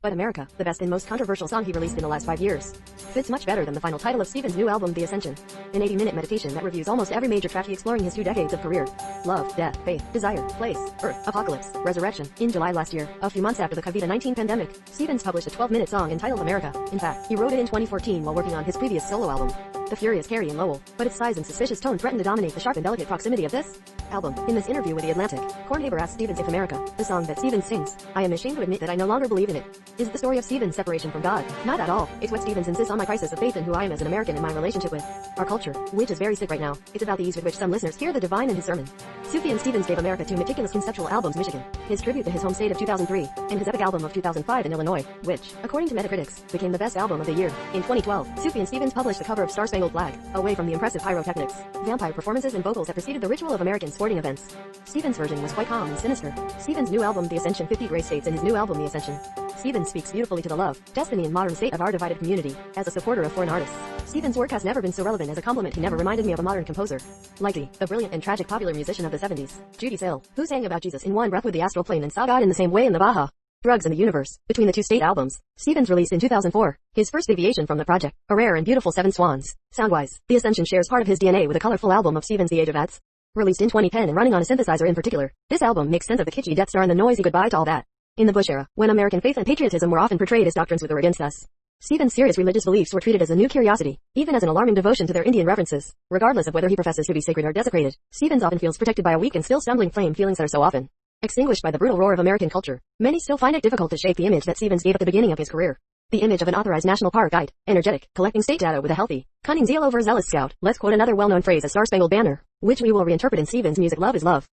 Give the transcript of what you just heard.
But America, the best and most controversial song he released in the last 5 years, fits much better than the final title of Stevens' new album, The Ascension. An 80-minute meditation that reviews almost every major track, he exploring his 2 decades of career. Love, death, faith, desire, place, earth, apocalypse, resurrection. In July last year, a few months after the Covida-19 pandemic, Stevens published a 12-minute song entitled America. In fact, he wrote it in 2014 while working on his previous solo album, The Furious Carrie and Lowell, but its size and suspicious tone threatened to dominate the sharp and delicate proximity of this album. In this interview with The Atlantic, Kornhaber asked Stevens if America, the song that Stevens sings, I am ashamed to admit that I no longer believe in it, is the story of Stevens' separation from God. Not at all. It's what Stevens insists on: my crisis of faith in who I am as an American and my relationship with our culture, which is very sick right now. It's about the ease with which some listeners hear the divine in his sermon. Sufjan Stevens gave America 2 meticulous conceptual albums, Michigan, his tribute to his home state of 2003, and his epic album of 2005 in Illinois, which, according to Metacritics, became the best album of the year. In 2012, Sufjan Stevens published the cover of Star Spangled Flag, away from the impressive pyrotechnics, vampire performances and vocals that preceded the ritual of American sporting events. Stevens' version was quite calm and sinister. Stevens' new album, The Ascension, 50 Grace states in his new album, The Ascension, Stevens speaks beautifully to the love, destiny and modern state of our divided community. As a supporter of foreign artists, Stevens' work has never been so relevant. As a compliment, he never reminded me of a modern composer, like the brilliant and tragic popular musician of the 70s, Judy Sale, who sang about Jesus in one breath with the astral plane and saw God in the same way in the Baja, Drugs in the Universe. Between the 2 state albums, Stevens released in 2004, his first deviation from the project, a rare and beautiful 7 Swans. Soundwise, The Ascension shares part of his DNA with a colorful album of Stevens, The Age of Ads, released in 2010 and running on a synthesizer in particular. This album makes sense of the kitschy Death Star and the noisy goodbye to all that. In the Bush era, when American faith and patriotism were often portrayed as doctrines with or against us, Stevens' serious religious beliefs were treated as a new curiosity, even as an alarming devotion to their Indian references. Regardless of whether he professes to be sacred or desecrated, Stevens often feels protected by a weak and still stumbling flame, feelings that are so often extinguished by the brutal roar of American culture. Many still find it difficult to shake the image that Stevens gave at the beginning of his career. The image of an authorized national park guide, energetic, collecting state data with a healthy, cunning zeal over zealous scout. Let's quote another well-known phrase, a Star Spangled Banner, which we will reinterpret in Stevens' music: love is love.